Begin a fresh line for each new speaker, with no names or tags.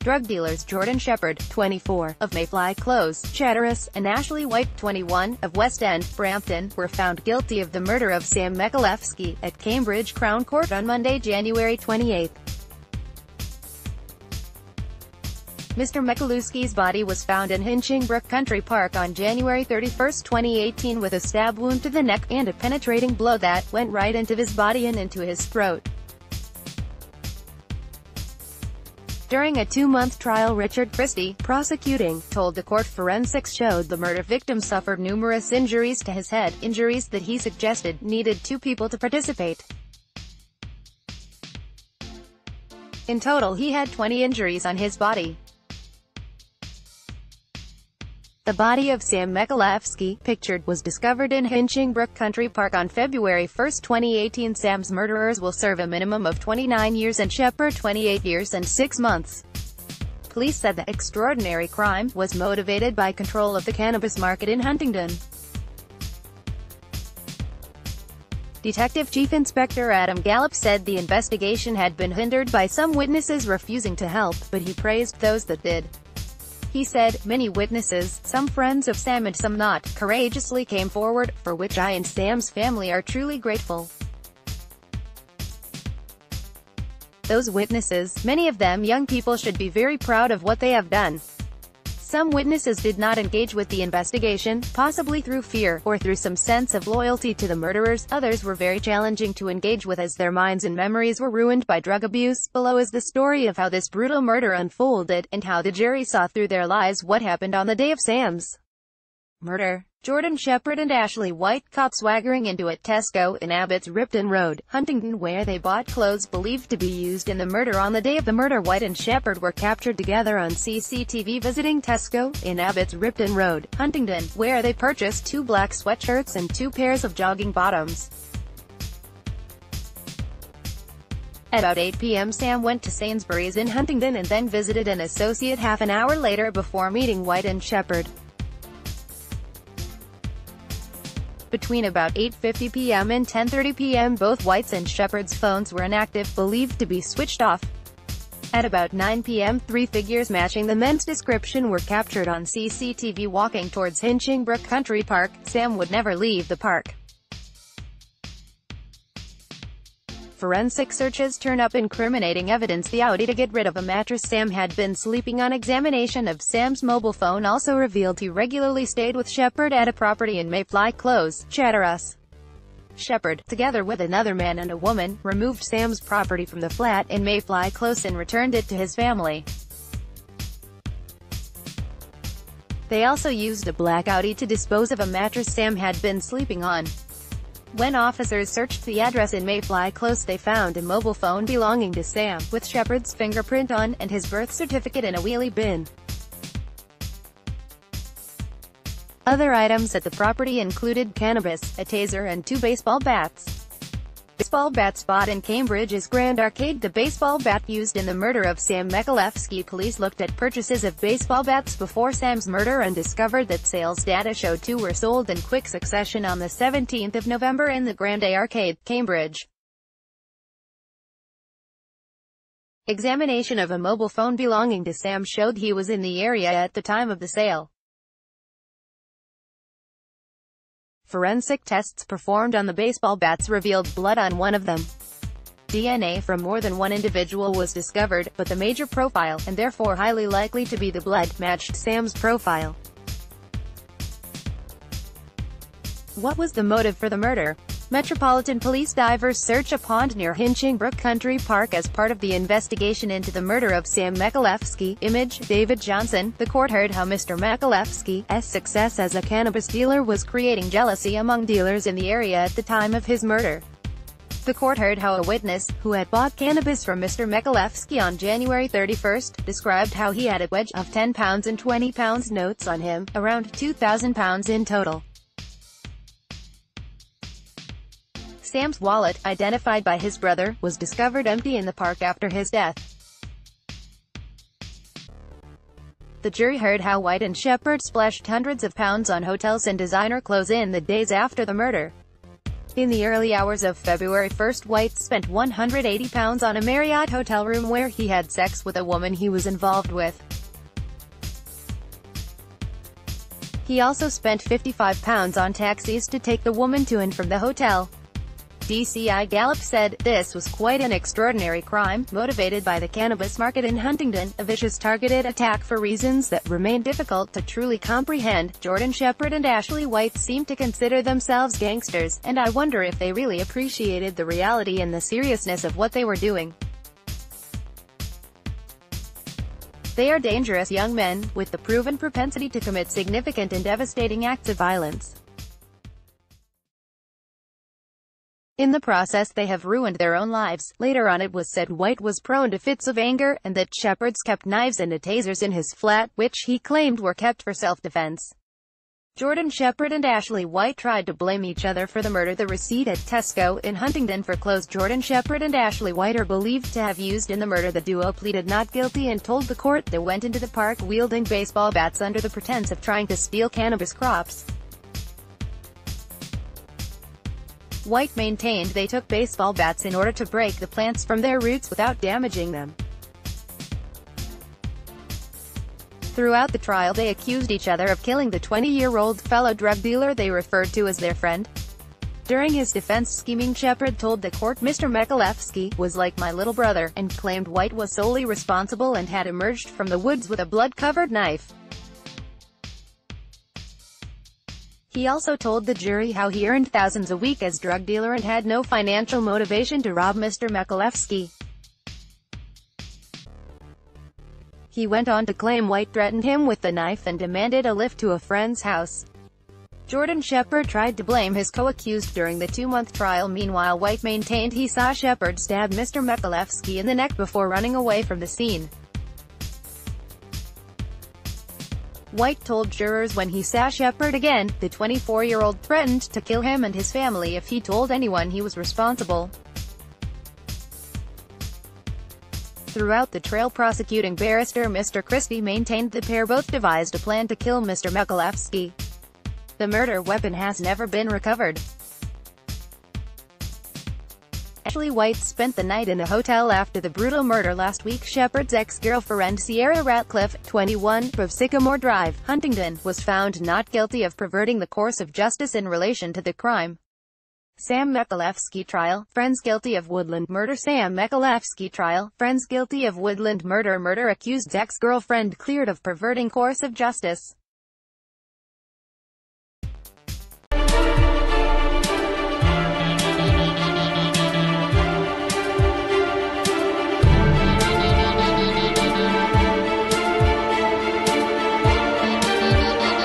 Drug dealers Jordan Shepherd, 24, of Mayfly Close, Chatteris, and Ashley White, 21, of West End, Brampton, were found guilty of the murder of Sam Michalewski, at Cambridge Crown Court on Monday, January 28. Mr. Michalewski's body was found in Hinchingbrook Country Park on January 31, 2018 with a stab wound to the neck, and a penetrating blow that went right into his body and into his throat. During a 2-month trial, Richard Christie, prosecuting, told the court forensics showed the murder victim suffered numerous injuries to his head, injuries that he suggested needed 2 people to participate. In total, he had 20 injuries on his body. The body of Sam Michalewski, pictured, was discovered in Hinchingbrook Country Park on February 1, 2018. Sam's murderers will serve a minimum of 29 years and Shepherd 28 years and 6 months. Police said the extraordinary crime was motivated by control of the cannabis market in Huntingdon. Detective Chief Inspector Adam Gallup said the investigation had been hindered by some witnesses refusing to help, but he praised those that did. He said, "Many witnesses, some friends of Sam and some not, courageously came forward, for which I and Sam's family are truly grateful. Those witnesses, many of them young people, should be very proud of what they have done. Some witnesses did not engage with the investigation, possibly through fear, or through some sense of loyalty to the murderers. Others were very challenging to engage with as their minds and memories were ruined by drug abuse." Below is the story of how this brutal murder unfolded, and how the jury saw through their lies what happened on the day of Sam's murder. Jordan Shepherd and Ashley White caught swaggering into a Tesco in Abbots Ripton Road, Huntingdon, where they bought clothes believed to be used in the murder. On the day of the murder, White and Shepherd were captured together on CCTV visiting Tesco in Abbots Ripton Road, Huntingdon, where they purchased 2 black sweatshirts and 2 pairs of jogging bottoms. At about 8 p.m. Sam went to Sainsbury's in Huntingdon and then visited an associate half an hour later before meeting White and Shepherd. Between about 8:50 p.m. and 10:30 p.m. both White's and Shepherd's phones were inactive, believed to be switched off. At about 9 p.m. 3 figures matching the men's description were captured on CCTV walking towards Hinchingbrook Country Park. Sam would never leave the park. Forensic searches turn up incriminating evidence: the Audi to get rid of a mattress Sam had been sleeping on. Examination of Sam's mobile phone also revealed he regularly stayed with Shepherd at a property in Mayfly Close, Chatteris. Shepherd, together with another man and a woman, removed Sam's property from the flat in Mayfly Close and returned it to his family. They also used a black Audi to dispose of a mattress Sam had been sleeping on. When officers searched the address in Mayfly Close, they found a mobile phone belonging to Sam, with Shepherd's fingerprint on, and his birth certificate in a wheelie bin. Other items at the property included cannabis, a taser and 2 baseball bats. Baseball bat spot in Cambridge's Grand Arcade. The baseball bat used in the murder of Sam Michalewski. Police looked at purchases of baseball bats before Sam's murder and discovered that sales data showed 2 were sold in quick succession on the 17th of November in the Grand Arcade, Cambridge. Examination of a mobile phone belonging to Sam showed he was in the area at the time of the sale. Forensic tests performed on the baseball bats revealed blood on one of them. DNA from more than one individual was discovered, but the major profile, and therefore highly likely to be the blood, matched Sam's profile. What was the motive for the murder? Metropolitan Police divers search a pond near Hinchingbrook Country Park as part of the investigation into the murder of Sam Michalewski. Image, David Johnson. The court heard how Mr. Michalewski's success as a cannabis dealer was creating jealousy among dealers in the area at the time of his murder. The court heard how a witness, who had bought cannabis from Mr. Michalewski on January 31, described how he had a wedge of £10 and £20 notes on him, around £2,000 in total. Sam's wallet, identified by his brother, was discovered empty in the park after his death. The jury heard how White and Shepherd splashed hundreds of pounds on hotels and designer clothes in the days after the murder. In the early hours of February 1st, White spent £180 on a Marriott hotel room where he had sex with a woman he was involved with. He also spent £55 on taxis to take the woman to and from the hotel. DCI Gallup said, "This was quite an extraordinary crime, motivated by the cannabis market in Huntington, a vicious targeted attack for reasons that remain difficult to truly comprehend. Jordan Shepherd and Ashley White seem to consider themselves gangsters, and I wonder if they really appreciated the reality and the seriousness of what they were doing. They are dangerous young men, with the proven propensity to commit significant and devastating acts of violence. In the process they have ruined their own lives." Later on it was said White was prone to fits of anger, and that Shepherd's kept knives and tasers in his flat, which he claimed were kept for self-defense. Jordan Shepherd and Ashley White tried to blame each other for the murder. The receipt at Tesco in Huntington for clothes Jordan Shepherd and Ashley White are believed to have used in the murder. The duo pleaded not guilty and told the court they went into the park wielding baseball bats under the pretense of trying to steal cannabis crops. White maintained they took baseball bats in order to break the plants from their roots without damaging them. Throughout the trial they accused each other of killing the 20-year-old fellow drug dealer they referred to as their friend. During his defense, scheming Shepherd told the court Mr. Mikulewski was like my little brother, and claimed White was solely responsible and had emerged from the woods with a blood-covered knife. He also told the jury how he earned thousands a week as drug dealer and had no financial motivation to rob Mr. Mikulewski. He went on to claim White threatened him with the knife and demanded a lift to a friend's house. Jordan Shepherd tried to blame his co-accused during the 2-month trial. Meanwhile, White maintained he saw Shepherd stab Mr. Mikulewski in the neck before running away from the scene. White told jurors when he saw Shepherd again, the 24-year-old threatened to kill him and his family if he told anyone he was responsible. Throughout the trial, prosecuting barrister Mr. Christie maintained the pair both devised a plan to kill Mr. Mikulewski. The murder weapon has never been recovered. Ashley White spent the night in a hotel after the brutal murder last week. Shepherd's ex-girlfriend Sierra Ratcliffe, 21, of Sycamore Drive, Huntington, was found not guilty of perverting the course of justice in relation to the crime. Sam Mikulewski trial, friends guilty of Woodland murder. Sam Mikulewski trial, friends guilty of Woodland murder. Accused ex-girlfriend cleared of perverting course of justice.